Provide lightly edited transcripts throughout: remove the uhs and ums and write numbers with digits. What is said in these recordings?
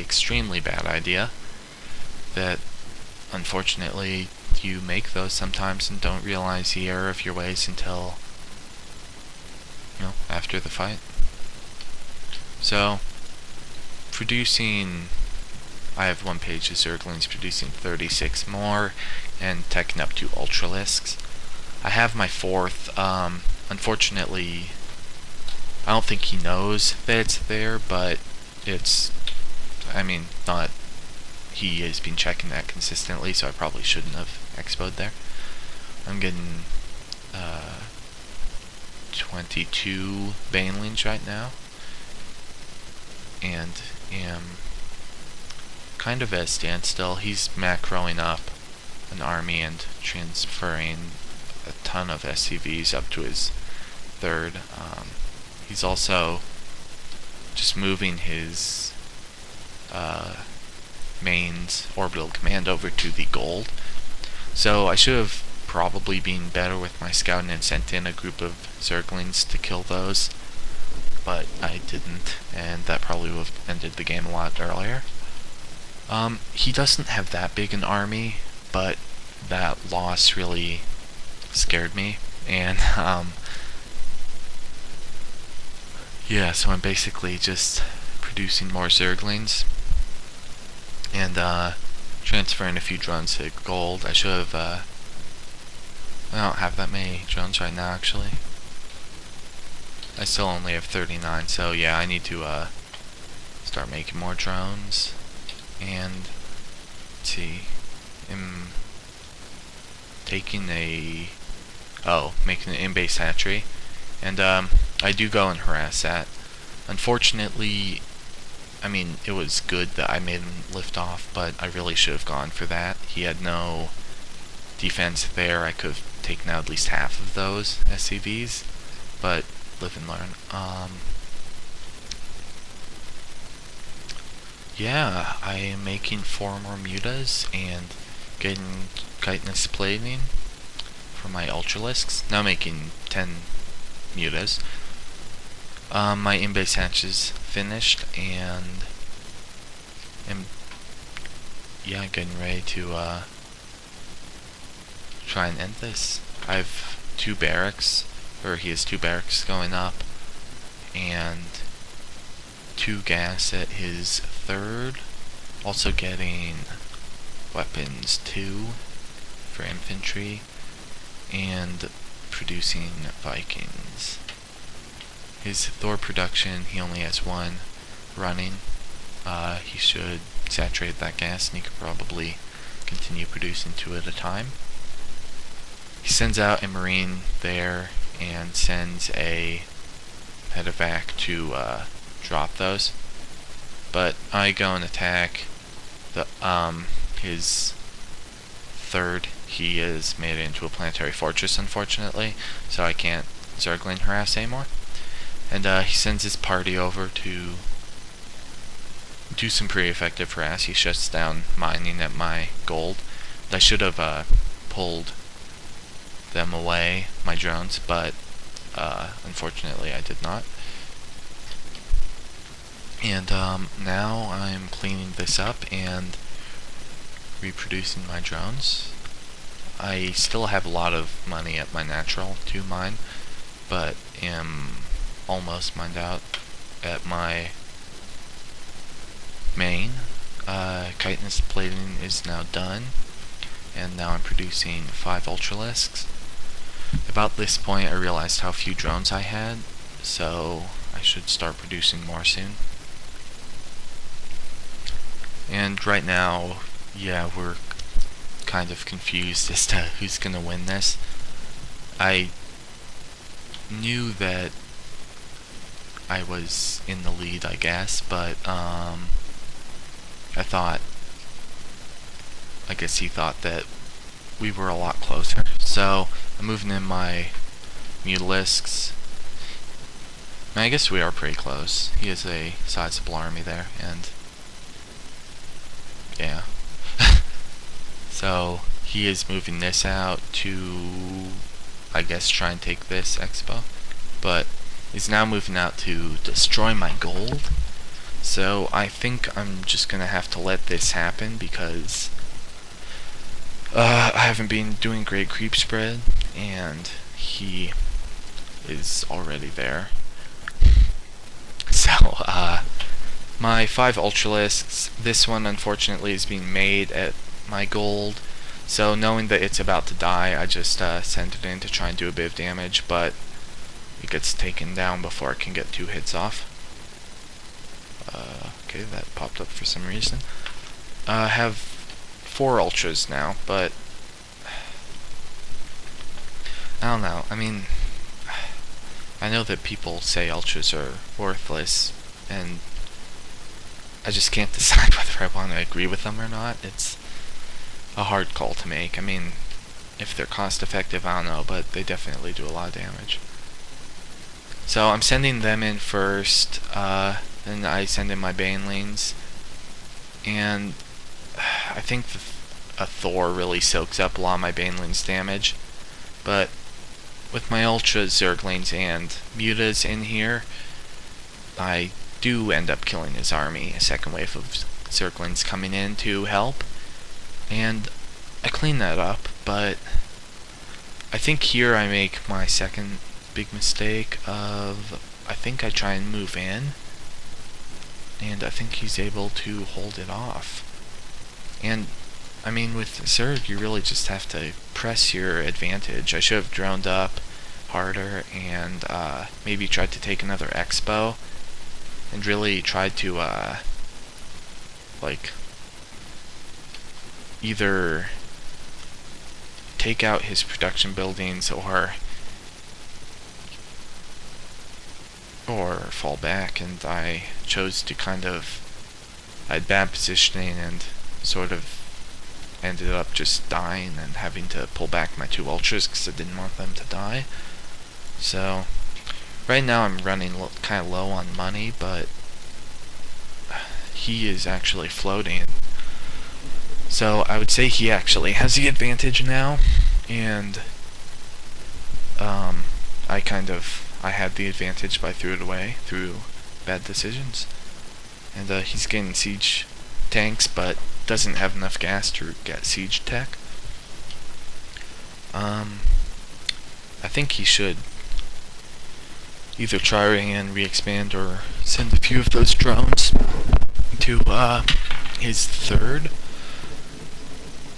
extremely bad idea. That unfortunately you make those sometimes and don't realize the error of your ways until, after the fight. So, I have one page of Zerglings producing 36 more and teching up to Ultralisks. I have my fourth. Unfortunately, I don't think he knows that it's there, but not. He has been checking that consistently, so I probably shouldn't have expoed there. I'm getting 22 Banelings right now, and am kind of at a standstill. He's macroing up an army and transferring a ton of SCVs up to his third. He's also just moving his main's orbital command over to the gold. So I should have probably been better with my scouting and sent in a group of Zerglings to kill those, but I didn't, and that probably would have ended the game a lot earlier. He doesn't have that big an army, but that loss really scared me, and yeah, so I'm basically just producing more Zerglings and transferring a few drones to gold. I should have I don't have that many drones right now, actually. I still only have 39, so yeah, I need to start making more drones. And let's see, I'm taking making an in-base hatchery, and I do go and harass that. Unfortunately, it was good that I made him lift off, but I really should have gone for that. He had no defense there. I could have taken out at least half of those SCVs, but live and learn. Yeah, I am making 4 more mutas and getting chitinous plating for my Ultralisks. Now making 10 mutas. My in-base hatch is finished, and I'm getting ready to try and end this. I have 2 barracks, or he has 2 barracks going up, and 2 gas at his third. Also getting weapons 2 for infantry, and producing Vikings. His Thor production, he only has 1 running. He should saturate that gas, and he could probably continue producing 2 at a time. He sends out a Marine there and sends a medevac to drop those. But I go and attack the his third. He has made it into a planetary fortress, unfortunately, so I can't Zergling harass anymore. And he sends his party over to do some pretty effective harass. He shuts down mining at my gold. I should have pulled them away, my drones, but unfortunately I did not. And now I'm cleaning this up and reproducing my drones. I still have a lot of money at my natural to mine, but am almost mined out at my main. Chitinous plating is now done, and now I'm producing 5 Ultralisks. About this point I realized how few drones I had, so I should start producing more soon. And right now, yeah, we're kind of confused as to who's gonna win this. I knew that I was in the lead, I guess, but I guess he thought that we were a lot closer. So I'm moving in my Mutalisks. I guess we are pretty close. He has a sizable army there, and yeah. So he is moving this out to, I guess, try and take this expo, but he's now moving out to destroy my gold. So I think I'm just gonna have to let this happen because I haven't been doing great creep spread, and he is already there. So, my 5 Ultralisks, this one unfortunately is being made at my gold, so knowing that it's about to die, I just sent it in to try and do a bit of damage, but it gets taken down before it can get 2 hits off. Okay, that popped up for some reason. I have 4 Ultras now, but I don't know. I mean, I know that people say Ultras are worthless, and I just can't decide whether I want to agree with them or not. It's a hard call to make. I mean, if they're cost effective, I don't know, but they definitely do a lot of damage. So I'm sending them in first, then I send in my Banelings, and I think a Thor really soaks up a lot of my Banelings damage, but with my Ultras, Zerglings, and Mutas in here, I do end up killing his army. A second wave of Zerglings coming in to help, and I clean that up, but I think here I make my second big mistake of, I think I try and move in, and I think he's able to hold it off. And I mean, with Zerg, you really just have to press your advantage. I should have droned up harder and maybe tried to take another Expo and really tried to like either take out his production buildings or fall back, and I chose to I had bad positioning and sort of ended up just dying and having to pull back my 2 Ultras because I didn't want them to die. So right now I'm running kind of low on money, but he is actually floating. So I would say he actually has the advantage now, and I had the advantage, but I threw it away through bad decisions. And he's getting siege tanks, but doesn't have enough gas to get siege tech. I think he should either try and re-expand or send a few of those drones to his 3rd,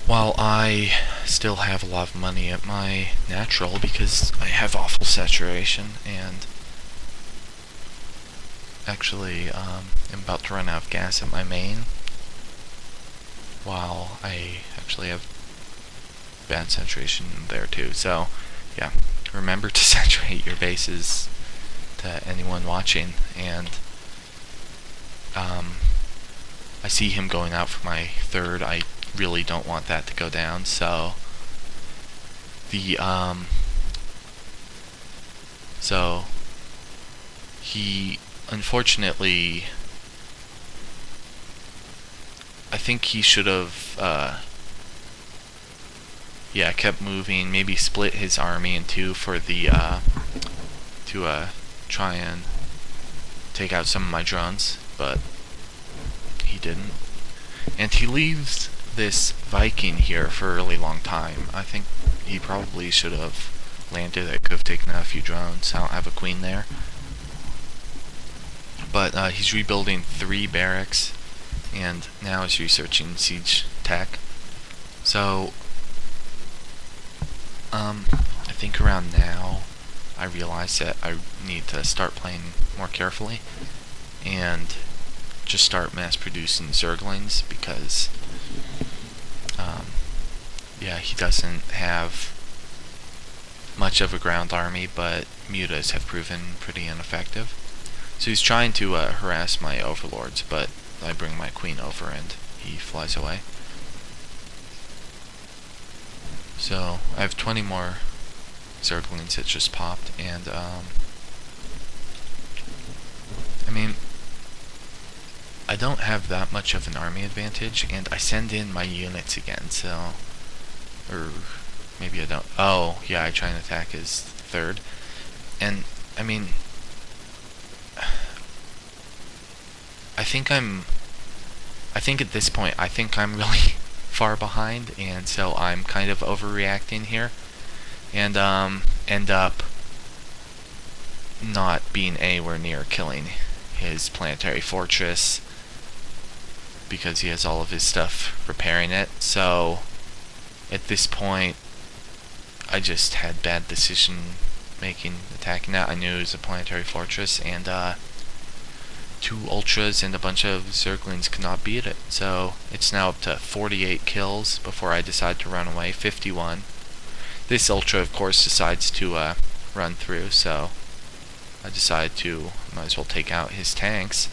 while I still have a lot of money at my natural because I have awful saturation, and actually am about to run out of gas at my main, while I actually have bad saturation there too. So yeah, remember to saturate your bases to anyone watching. And I see him going out for my 3rd. I really don't want that to go down, so he unfortunately, I think he should have kept moving, maybe split his army in 2 for the to try and take out some of my drones, but he didn't. And he leaves this Viking here for a really long time. I think he probably should have landed. It could have taken out a few drones. I don't have a queen there. But he's rebuilding 3 barracks, and now is researching siege tech. So I think around now I realize that I need to start playing more carefully and just start mass producing Zerglings, because he doesn't have much of a ground army, but mutas have proven pretty ineffective. So he's trying to harass my overlords, but I bring my queen over and he flies away. So I have 20 more Zerglings that just popped, and I mean, I don't have that much of an army advantage, and I send in my units again, so, or maybe I don't. Oh, yeah, I try and attack his 3rd, and I mean, I think at this point, I think I'm really far behind, and so I'm kind of overreacting here, and end up not being anywhere near killing his planetary fortress because he has all of his stuff repairing it. So at this point, I just had bad decision making attacking that. I knew it was a planetary fortress, and 2 ultras and a bunch of zerglings could not beat it. So it's now up to 48 kills before I decide to run away. 51. This ultra, of course, decides to run through, so I decided to might as well take out his tanks.